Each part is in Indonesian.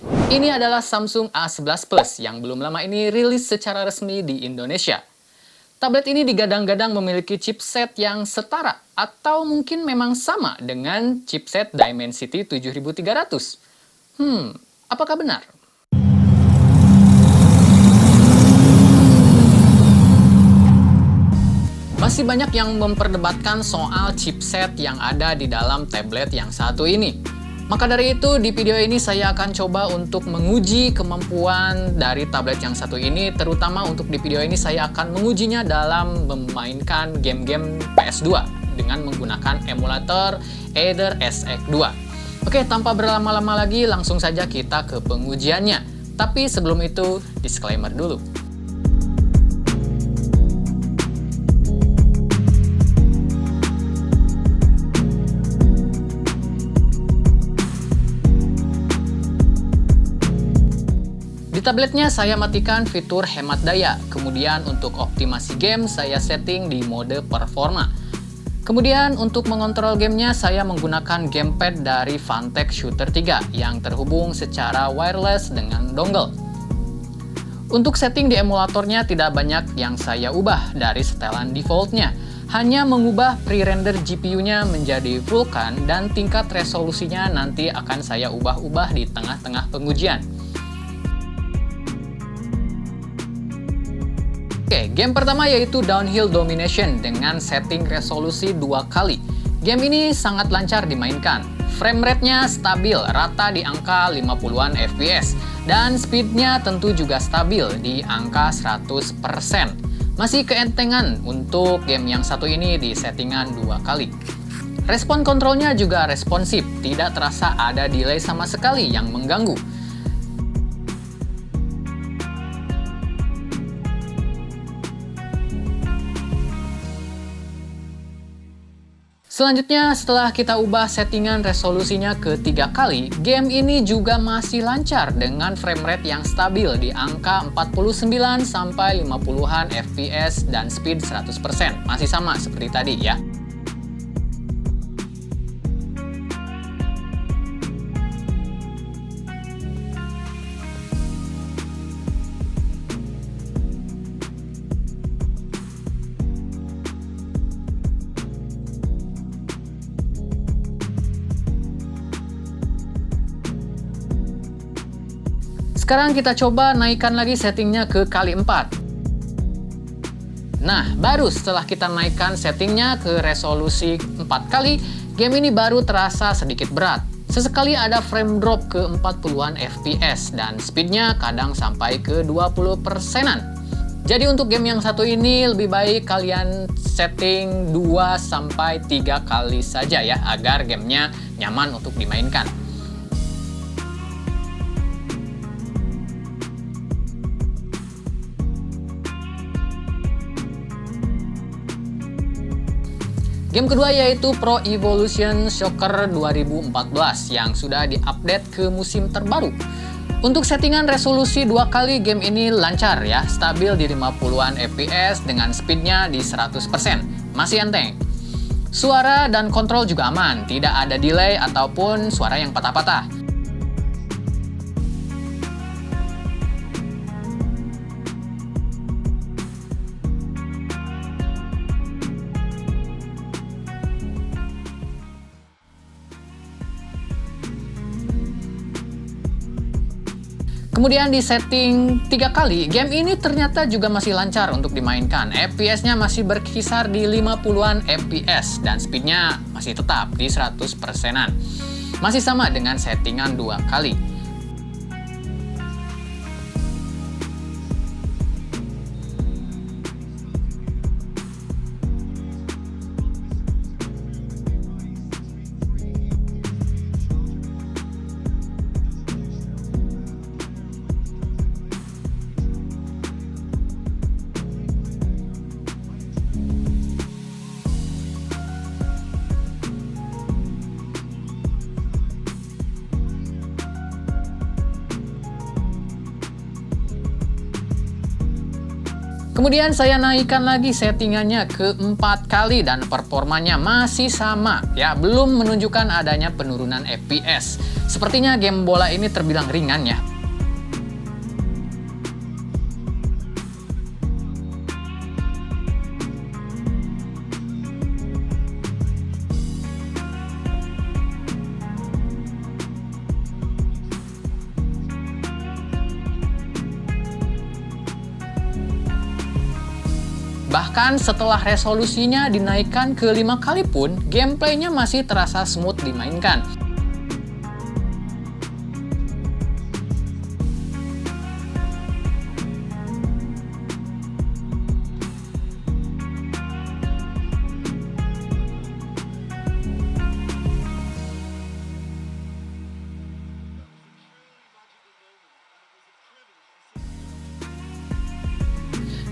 Ini adalah Samsung A11 Plus yang belum lama ini rilis secara resmi di Indonesia. Tablet ini digadang-gadang memiliki chipset yang setara atau mungkin memang sama dengan chipset Dimensity 7300. Apakah benar? Masih banyak yang memperdebatkan soal chipset yang ada di dalam tablet yang satu ini. Maka dari itu, di video ini saya akan coba untuk menguji kemampuan dari tablet yang satu ini, terutama untuk di video ini saya akan mengujinya dalam memainkan game-game PS2 dengan menggunakan emulator Aether SX2. Oke, tanpa berlama-lama lagi, langsung saja kita ke pengujiannya. Tapi sebelum itu, disclaimer dulu. Di tabletnya saya matikan fitur hemat daya, kemudian untuk optimasi game saya setting di mode performa. Kemudian untuk mengontrol gamenya saya menggunakan gamepad dari Phanteks Shooter 3 yang terhubung secara wireless dengan dongle. Untuk setting di emulatornya tidak banyak yang saya ubah dari setelan defaultnya, hanya mengubah pre-render GPU-nya menjadi Vulkan dan tingkat resolusinya nanti akan saya ubah-ubah di tengah-tengah pengujian. Oke, game pertama yaitu Downhill Domination dengan setting resolusi 2 kali. Game ini sangat lancar dimainkan. Frame rate-nya stabil, rata di angka 50-an FPS. Dan speed-nya tentu juga stabil di angka 100%. Masih keentengan untuk game yang satu ini di settingan 2 kali. Respon kontrolnya juga responsif, tidak terasa ada delay sama sekali yang mengganggu. Selanjutnya, setelah kita ubah settingan resolusinya ke 3 kali, game ini juga masih lancar dengan frame rate yang stabil di angka 49 sampai 50-an FPS dan speed 100%. Masih sama seperti tadi ya. Sekarang kita coba naikkan lagi settingnya ke kali 4. Nah, baru setelah kita naikkan settingnya ke resolusi 4 kali, game ini baru terasa sedikit berat. Sesekali ada frame drop ke 40-an FPS dan speednya kadang sampai ke 20%-an. Jadi untuk game yang satu ini lebih baik kalian setting 2-3 kali saja ya, agar gamenya nyaman untuk dimainkan. Game kedua yaitu Pro Evolution Soccer 2014 yang sudah diupdate ke musim terbaru. Untuk settingan resolusi 2 kali game ini lancar ya, stabil di 50-an FPS dengan speednya di 100%. Masih enteng. Suara dan kontrol juga aman, tidak ada delay ataupun suara yang patah-patah. Kemudian di setting 3 kali, game ini ternyata juga masih lancar untuk dimainkan. FPS-nya masih berkisar di 50-an FPS dan speednya masih tetap di 100%-an. Masih sama dengan settingan 2 kali. Kemudian saya naikkan lagi settingannya ke 4 kali dan performanya masih sama ya, belum menunjukkan adanya penurunan FPS. Sepertinya game bola ini terbilang ringan ya. Bahkan setelah resolusinya dinaikkan ke 5 kali pun, gameplaynya masih terasa smooth dimainkan.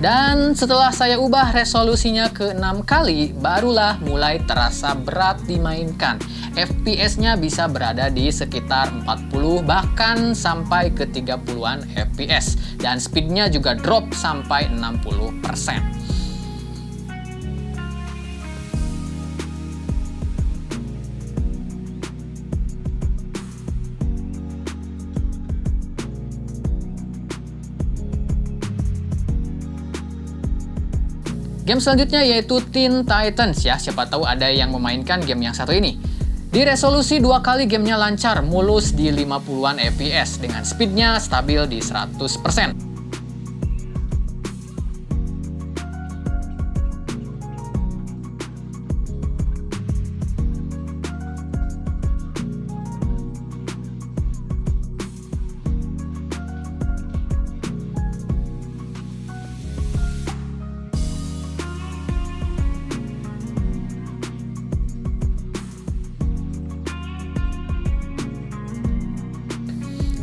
Dan setelah saya ubah resolusinya ke 6 kali, barulah mulai terasa berat dimainkan. FPS-nya bisa berada di sekitar 40 bahkan sampai ke 30-an FPS. Dan speednya juga drop sampai 60%. Game selanjutnya yaitu Teen Titans ya, siapa tahu ada yang memainkan game yang satu ini. Di resolusi 2 kali gamenya lancar, mulus di 50-an FPS dengan speednya stabil di 100%.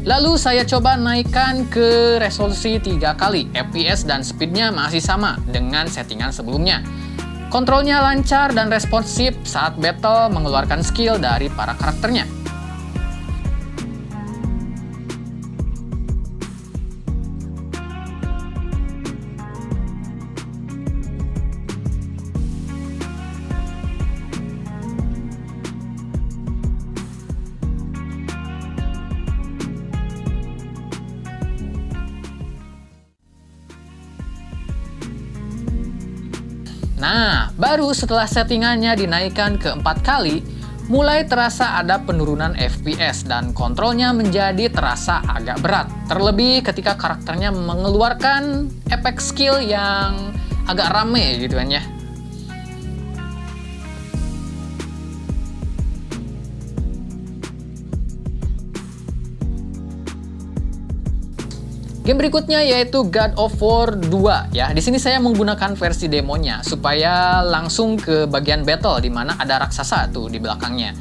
Lalu saya coba naikkan ke resolusi 3 kali, FPS dan speednya masih sama dengan settingan sebelumnya. Kontrolnya lancar dan responsif saat battle mengeluarkan skill dari para karakternya. Nah, baru setelah settingannya dinaikkan ke 4 kali, mulai terasa ada penurunan FPS dan kontrolnya menjadi terasa agak berat. Terlebih ketika karakternya mengeluarkan efek skill yang agak rame gitu kan ya. Game berikutnya yaitu God of War 2 ya. Di sini saya menggunakan versi demonya supaya langsung ke bagian battle di mana ada raksasa tuh di belakangnya.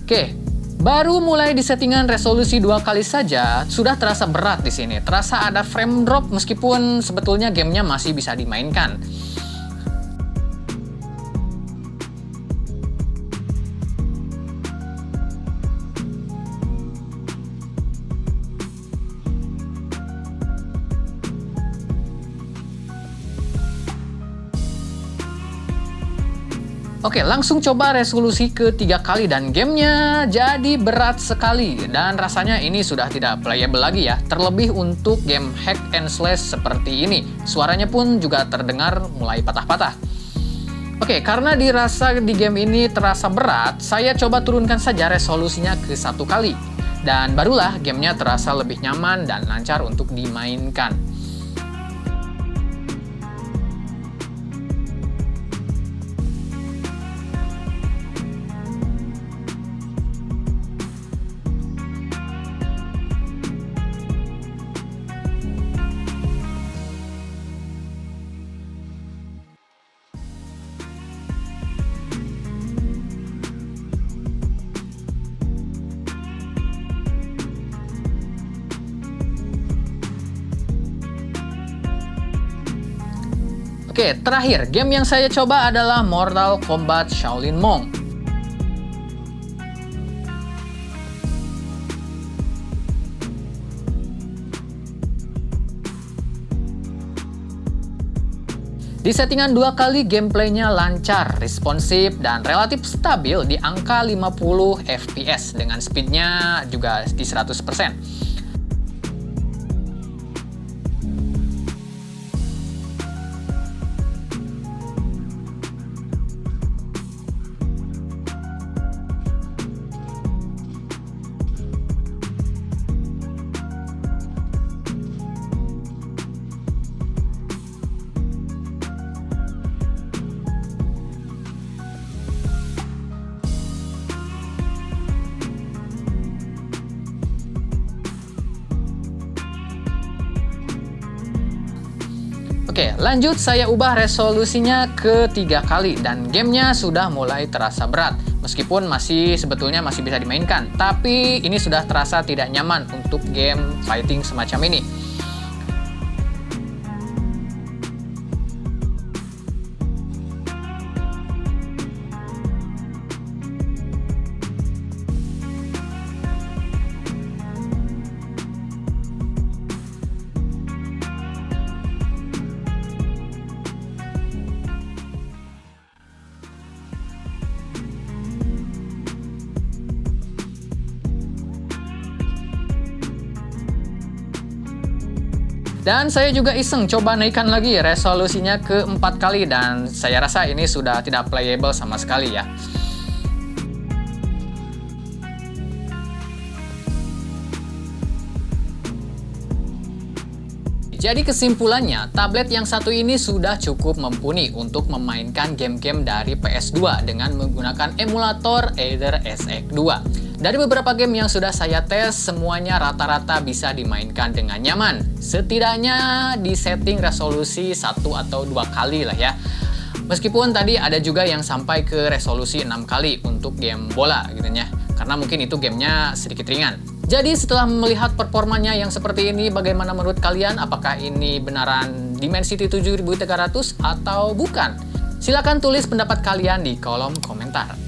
Oke, baru mulai di settingan resolusi 2 kali saja sudah terasa berat di sini. Terasa ada frame drop meskipun sebetulnya gamenya masih bisa dimainkan. Oke, langsung coba resolusi ke 3 kali dan gamenya jadi berat sekali. Dan rasanya ini sudah tidak playable lagi ya. Terlebih untuk game hack and slash seperti ini. Suaranya pun juga terdengar mulai patah-patah. Oke, karena dirasa di game ini terasa berat, saya coba turunkan saja resolusinya ke 1 kali. Dan barulah gamenya terasa lebih nyaman dan lancar untuk dimainkan. Oke, terakhir, game yang saya coba adalah Mortal Kombat Shaolin Monk. Di settingan 2 kali, gameplaynya lancar, responsif, dan relatif stabil di angka 50 fps dengan speednya juga di 100%. Oke, lanjut saya ubah resolusinya ke 3 kali dan gamenya sudah mulai terasa berat. Meskipun sebetulnya masih bisa dimainkan, tapi ini sudah terasa tidak nyaman untuk game fighting semacam ini. Dan saya juga iseng coba naikkan lagi resolusinya ke 4 kali dan saya rasa ini sudah tidak playable sama sekali ya. Jadi kesimpulannya, tablet yang satu ini sudah cukup mumpuni untuk memainkan game-game dari PS2 dengan menggunakan emulator Aether SX2. Dari beberapa game yang sudah saya tes, semuanya rata-rata bisa dimainkan dengan nyaman. Setidaknya di setting resolusi 1 atau 2 kali lah ya. Meskipun tadi ada juga yang sampai ke resolusi 6 kali untuk game bola gitu ya. Karena mungkin itu gamenya sedikit ringan. Jadi setelah melihat performanya yang seperti ini, bagaimana menurut kalian? Apakah ini beneran Dimensity 7300 atau bukan? Silahkan tulis pendapat kalian di kolom komentar.